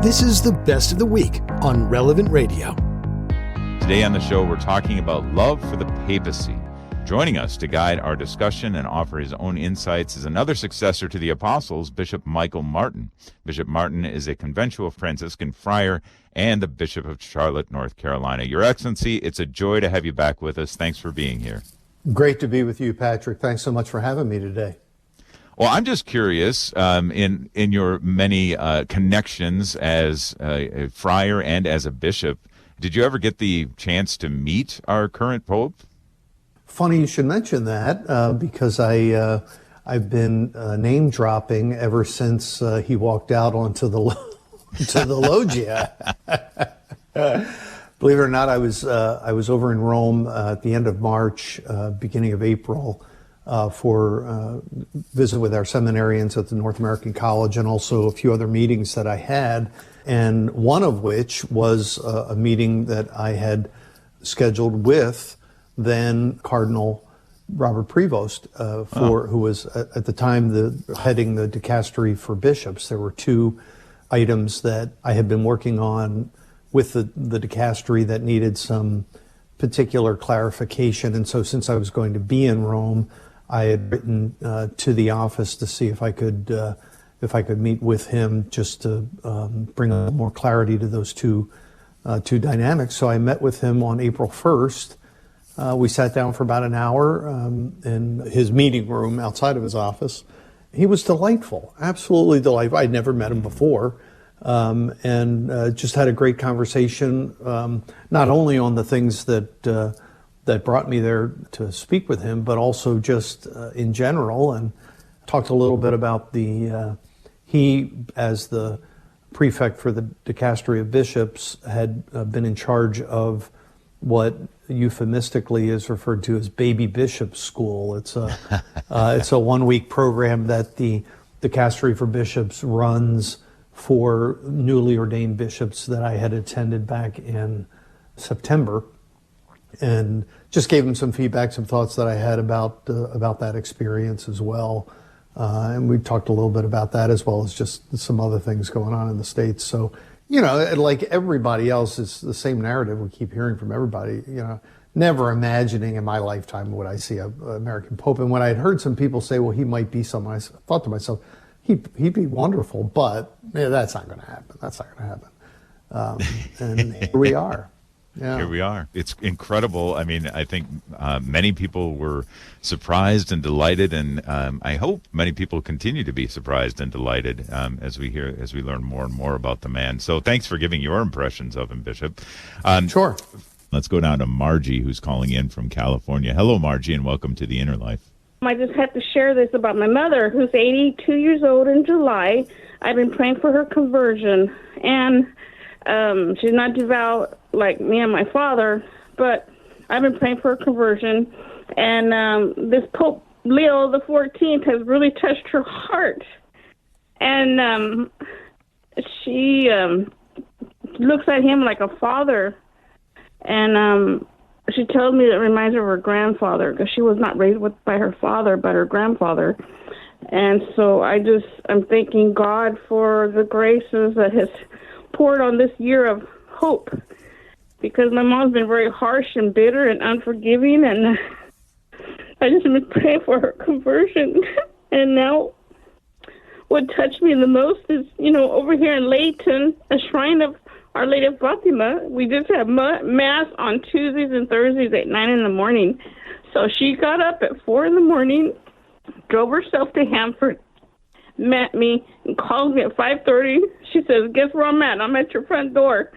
This is the best of the week on Relevant Radio. Today on the show, we're talking about love for the papacy. Joining us to guide our discussion and offer his own insights is another successor to the apostles, Bishop Michael Martin. Bishop Martin is a conventual Franciscan friar and the Bishop of Charlotte, North Carolina. Your Excellency, it's a joy to have you back with us. Thanks for being here. Great to be with you, Patrick. Thanks so much for having me today. Well, I'm just curious, in your many connections as a friar and as a bishop, did you ever get the chance to meet our current Pope? Funny you should mention that because I've been name dropping ever since he walked out onto the loggia. Believe it or not, I was over in Rome at the end of March, beginning of April, for a visit with our seminarians at the North American College, and also a few other meetings that I had, and one of which was a meeting that I had scheduled with then Cardinal Robert Prevost, who was at the time heading the dicastery for bishops. There were two items that I had been working on with the dicastery that needed some particular clarification, and so since I was going to be in Rome, I had written to the office to see if I could meet with him just to bring a little more clarity to those two dynamics. So I met with him on April 1st. We sat down for about an hour in his meeting room outside of his office. He was delightful, absolutely delightful. I'd never met him before, and just had a great conversation, not only on the things that brought me there to speak with him, but also just in general, and talked a little bit about he, as the prefect for the dicastery of bishops, had been in charge of what euphemistically is referred to as baby bishop school. It's a 1-week program that the dicastery for bishops runs for newly ordained bishops that I had attended back in September, and just gave him some feedback, some thoughts that I had about that experience as well. And we talked a little bit about that, as well as just some other things going on in the States. So, like everybody else, it's the same narrative we keep hearing from everybody. Never imagining in my lifetime would I see an American Pope. And when I had heard some people say, well, he might be someone, I thought to myself, he'd be wonderful, but that's not going to happen. That's not going to happen. And here we are. Yeah. Here we are. It's incredible. I mean, I think many people were surprised and delighted, and I hope many people continue to be surprised and delighted as we learn more and more about the man. So thanks for giving your impressions of him, Bishop. Sure. Let's go down to Margie, who's calling in from California. Hello, Margie, and welcome to The Inner Life. I just had to share this about my mother, who's 82 years old in July. I've been praying for her conversion, and she's not devout like me and my father, but I've been praying for her conversion, and this Pope Leo XIV has really touched her heart, and she looks at him like a father, and she told me it reminds her of her grandfather, because she was not raised by her father, but her grandfather. And so I'm thanking God for the graces that has poured on this year of hope, because my mom's been very harsh and bitter and unforgiving, and I just been praying for her conversion. And now what touched me the most is, over here in Layton, a shrine of Our Lady of Fatima, we just have Mass on Tuesdays and Thursdays at 9 in the morning. So she got up at 4 in the morning, drove herself to Hanford, met me, and called me at 5:30. She says, guess where I'm at? I'm at your front door.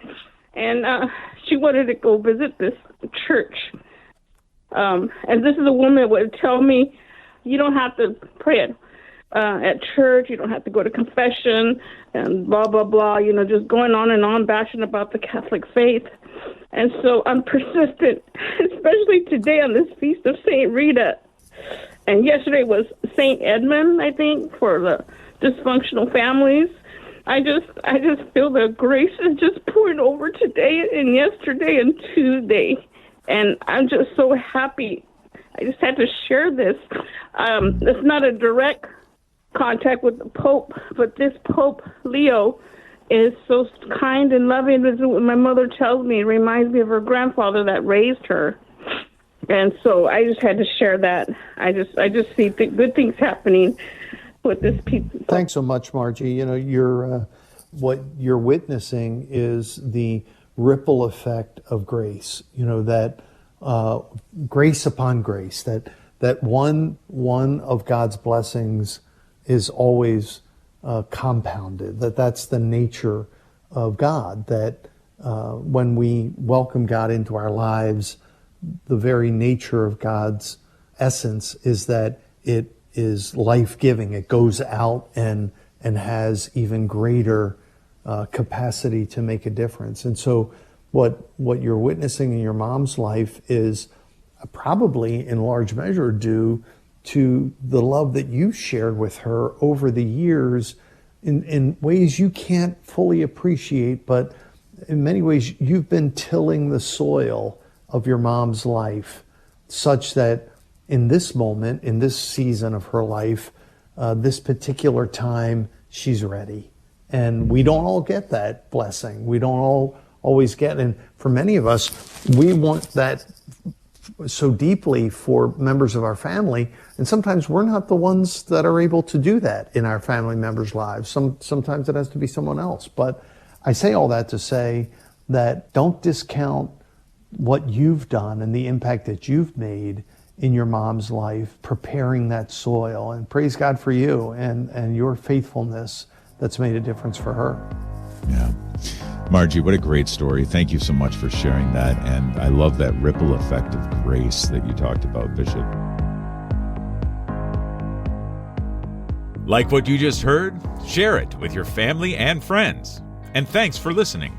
And she wanted to go visit this church. And this is a woman that would tell me, you don't have to pray at church, you don't have to go to confession, and blah, blah, blah, just going on and on, bashing about the Catholic faith. And so I'm persistent, especially today on this feast of St. Rita. And yesterday was St. Edmund, I think, for the dysfunctional families. I just feel the grace is just pouring over today and yesterday and Tuesday. And I'm just so happy. I just had to share this. It's not a direct contact with the Pope, but this Pope Leo is so kind and loving. My mother tells me it reminds me of her grandfather that raised her. And so I just had to share that. I just see good things happening with this people. Thanks so much, Margie. You know, what you're witnessing is the ripple effect of grace. You know, that grace upon grace. That one of God's blessings is always compounded. That's the nature of God. That when we welcome God into our lives, the very nature of God's essence is that it is life-giving. It goes out and has even greater capacity to make a difference. And so what you're witnessing in your mom's life is probably in large measure due to the love that you shared with her over the years in ways you can't fully appreciate, but in many ways you've been tilling the soil of your mom's life such that in this moment, in this season of her life, this particular time, she's ready. And we don't all get that blessing. We don't always get, and for many of us, we want that so deeply for members of our family, and sometimes we're not the ones that are able to do that in our family members' lives. Sometimes it has to be someone else. But I say all that to say that don't discount what you've done and the impact that you've made in your mom's life, preparing that soil, and praise God for you and your faithfulness that's made a difference for her. Yeah. Margie, what a great story. Thank you so much for sharing that. And I love that ripple effect of grace that you talked about, Bishop. Like what you just heard? Share it with your family and friends. And thanks for listening.